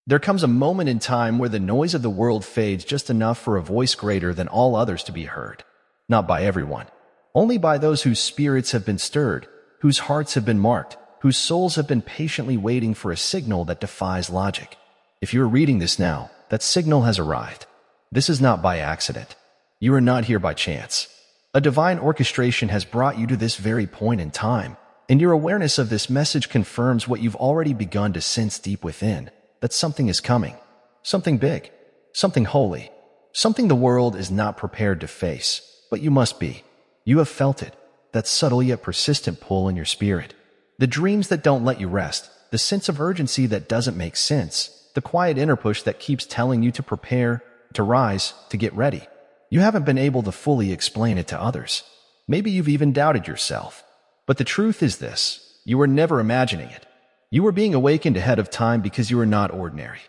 There comes a moment in time where the noise of the world fades just enough for a voice greater than all others to be heard. Not by everyone. Only by those whose spirits have been stirred, whose hearts have been marked, whose souls have been patiently waiting for a signal that defies logic. If you're reading this now, that signal has arrived. This is not by accident. You are not here by chance. A divine orchestration has brought you to this very point in time, and your awareness of this message confirms what you've already begun to sense deep within, that something is coming. Something big. Something holy. Something the world is not prepared to face, but you must be. You have felt it, that subtle yet persistent pull in your spirit. The dreams that don't let you rest, the sense of urgency that doesn't make sense, the quiet inner push that keeps telling you to prepare, to rise, to get ready. You haven't been able to fully explain it to others. Maybe you've even doubted yourself. But the truth is this: you were never imagining it. You were being awakened ahead of time because you are not ordinary.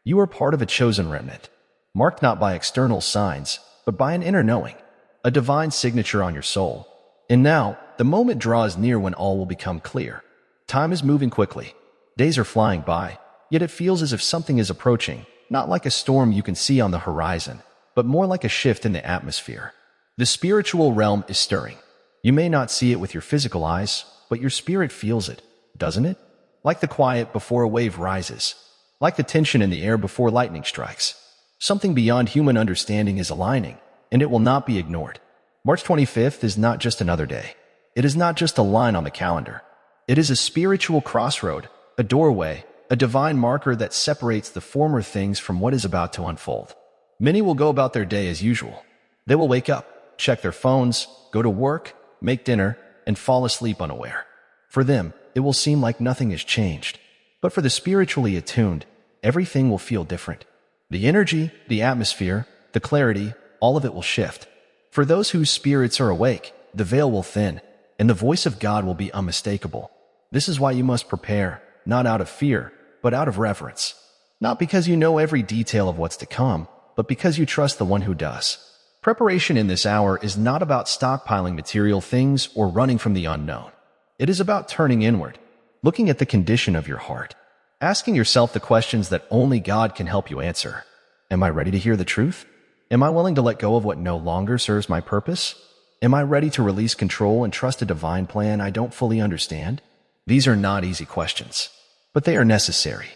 You are part of a chosen remnant, marked not by external signs, but by an inner knowing, a divine signature on your soul. And now, the moment draws near when all will become clear. Time is moving quickly. Days are flying by, yet it feels as if something is approaching, not like a storm you can see on the horizon, but more like a shift in the atmosphere. The spiritual realm is stirring. You may not see it with your physical eyes, but your spirit feels it, doesn't it? Like the quiet before a wave rises, like the tension in the air before lightning strikes. Something beyond human understanding is aligning, and it will not be ignored. March 25th is not just another day. It is not just a line on the calendar. It is a spiritual crossroad, a doorway, a divine marker that separates the former things from what is about to unfold. Many will go about their day as usual. They will wake up, check their phones, go to work, make dinner, and fall asleep unaware. For them, it will seem like nothing has changed. But for the spiritually attuned, everything will feel different. The energy, the atmosphere, the clarity, all of it will shift. For those whose spirits are awake, the veil will thin, and the voice of God will be unmistakable. This is why you must prepare, not out of fear, but out of reverence. Not because you know every detail of what's to come, but because you trust the one who does. Preparation in this hour is not about stockpiling material things or running from the unknown. It is about turning inward, looking at the condition of your heart, asking yourself the questions that only God can help you answer. Am I ready to hear the truth? Am I willing to let go of what no longer serves my purpose? Am I ready to release control and trust a divine plan I don't fully understand? These are not easy questions, but they are necessary,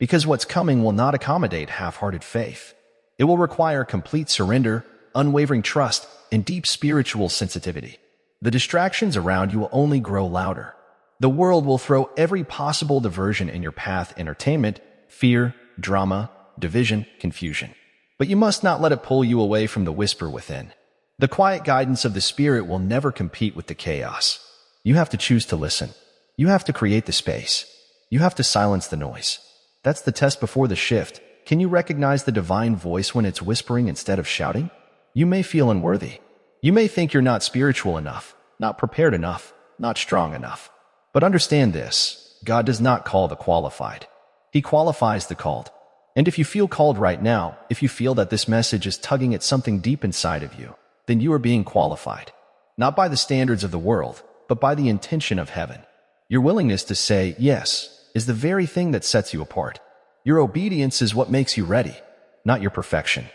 because what's coming will not accommodate half-hearted faith. It will require complete surrender, unwavering trust, and deep spiritual sensitivity. The distractions around you will only grow louder. The world will throw every possible diversion in your path: entertainment, fear, drama, division, confusion. But you must not let it pull you away from the whisper within. The quiet guidance of the Spirit will never compete with the chaos. You have to choose to listen. You have to create the space. You have to silence the noise. That's the test before the shift. Can you recognize the divine voice when it's whispering instead of shouting? You may feel unworthy. You may think you're not spiritual enough, not prepared enough, not strong enough. But understand this: God does not call the qualified. He qualifies the called. And if you feel called right now, if you feel that this message is tugging at something deep inside of you, then you are being qualified. Not by the standards of the world, but by the intention of heaven. Your willingness to say yes is the very thing that sets you apart. Your obedience is what makes you ready, not your perfection,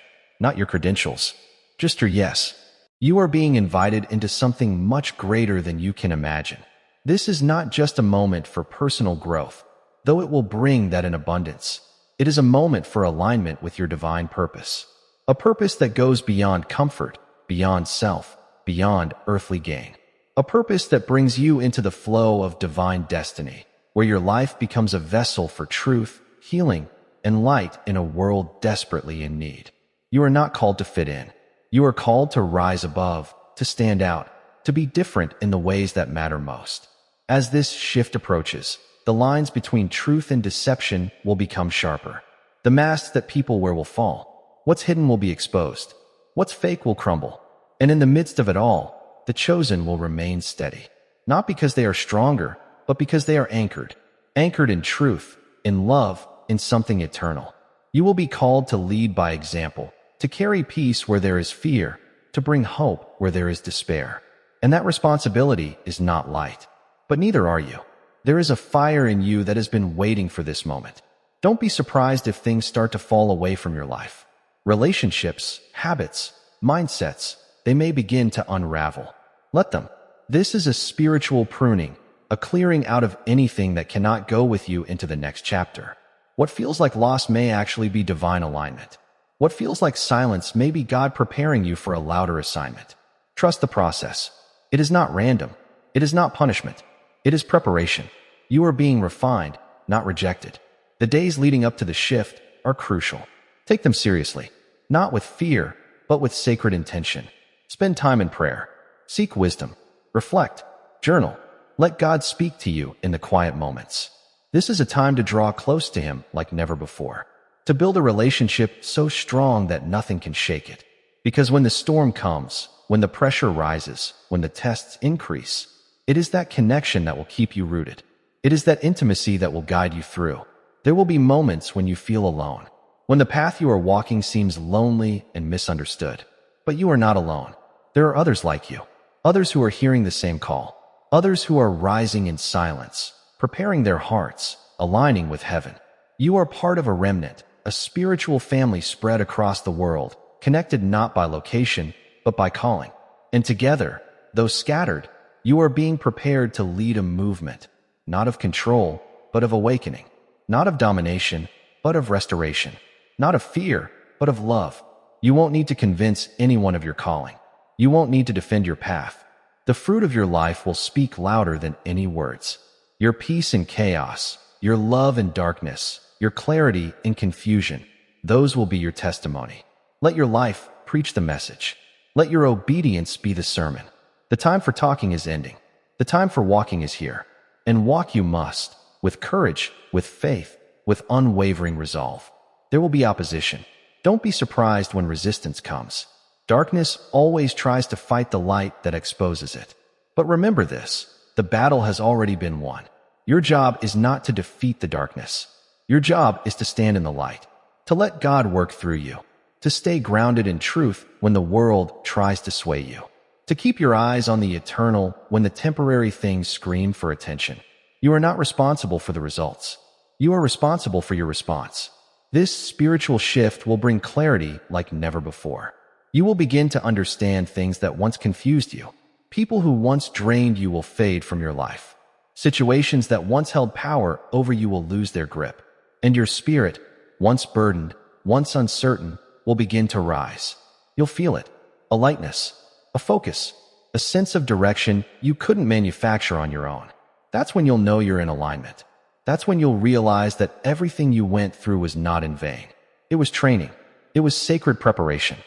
not your credentials, just your yes. You are being invited into something much greater than you can imagine. This is not just a moment for personal growth, though it will bring that in abundance. It is a moment for alignment with your divine purpose, a purpose that goes beyond comfort, beyond self, beyond earthly gain, a purpose that brings you into the flow of divine destiny, where your life becomes a vessel for truth, healing, and light in a world desperately in need. You are not called to fit in. You are called to rise above, to stand out, to be different in the ways that matter most. As this shift approaches, the lines between truth and deception will become sharper. The masks that people wear will fall. What's hidden will be exposed. What's fake will crumble. And in the midst of it all, the chosen will remain steady. Not because they are stronger, but because they are anchored. Anchored in truth, in love, in something eternal. You will be called to lead by example, to carry peace where there is fear, to bring hope where there is despair. And that responsibility is not light. But neither are you. There is a fire in you that has been waiting for this moment. Don't be surprised if things start to fall away from your life. Relationships, habits, mindsets, they may begin to unravel. Let them. This is a spiritual pruning, a clearing out of anything that cannot go with you into the next chapter. What feels like loss may actually be divine alignment. What feels like silence may be God preparing you for a louder assignment. Trust the process. It is not random. It is not punishment. It is preparation. You are being refined, not rejected. The days leading up to the shift are crucial. Take them seriously, not with fear, but with sacred intention. Spend time in prayer. Seek wisdom. Reflect. Journal. Let God speak to you in the quiet moments. This is a time to draw close to Him like never before. To build a relationship so strong that nothing can shake it. Because when the storm comes, when the pressure rises, when the tests increase, it is that connection that will keep you rooted. It is that intimacy that will guide you through. There will be moments when you feel alone, when the path you are walking seems lonely and misunderstood. But you are not alone. There are others like you, others who are hearing the same call, others who are rising in silence, preparing their hearts, aligning with heaven. You are part of a remnant, a spiritual family spread across the world, connected not by location, but by calling. And together, though scattered, you are being prepared to lead a movement, not of control, but of awakening, not of domination, but of restoration, not of fear, but of love. You won't need to convince anyone of your calling. You won't need to defend your path. The fruit of your life will speak louder than any words. Your peace in chaos, your love in darkness, your clarity in confusion, those will be your testimony. Let your life preach the message. Let your obedience be the sermon. The time for talking is ending. The time for walking is here. And walk you must, with courage, with faith, with unwavering resolve. There will be opposition. Don't be surprised when resistance comes. Darkness always tries to fight the light that exposes it. But remember this, the battle has already been won. Your job is not to defeat the darkness. Your job is to stand in the light, to let God work through you, to stay grounded in truth when the world tries to sway you, to keep your eyes on the eternal when the temporary things scream for attention. You are not responsible for the results. You are responsible for your response. This spiritual shift will bring clarity like never before. You will begin to understand things that once confused you. People who once drained you will fade from your life. Situations that once held power over you will lose their grip. And your spirit, once burdened, once uncertain, will begin to rise. You'll feel it. A lightness, a focus, a sense of direction you couldn't manufacture on your own. That's when you'll know you're in alignment. That's when you'll realize that everything you went through was not in vain. It was training. It was sacred preparation.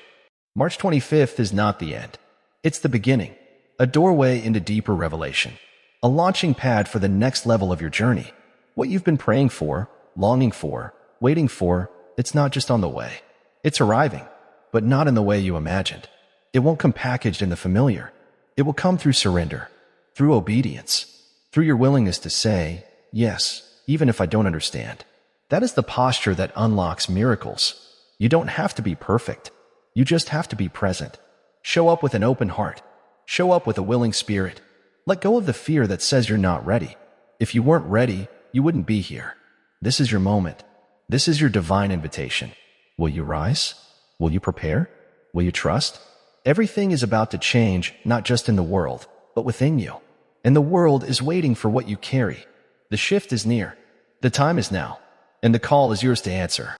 March 25th is not the end. It's the beginning. A doorway into deeper revelation. A launching pad for the next level of your journey. What you've been praying for, longing for, waiting for, it's not just on the way. It's arriving, but not in the way you imagined. It won't come packaged in the familiar. It will come through surrender, through obedience, through your willingness to say, yes, even if I don't understand. That is the posture that unlocks miracles. You don't have to be perfect. You just have to be present. Show up with an open heart. Show up with a willing spirit. Let go of the fear that says you're not ready. If you weren't ready, you wouldn't be here. This is your moment. This is your divine invitation. Will you rise? Will you prepare? Will you trust? Everything is about to change, not just in the world, but within you. And the world is waiting for what you carry. The shift is near. The time is now. And the call is yours to answer.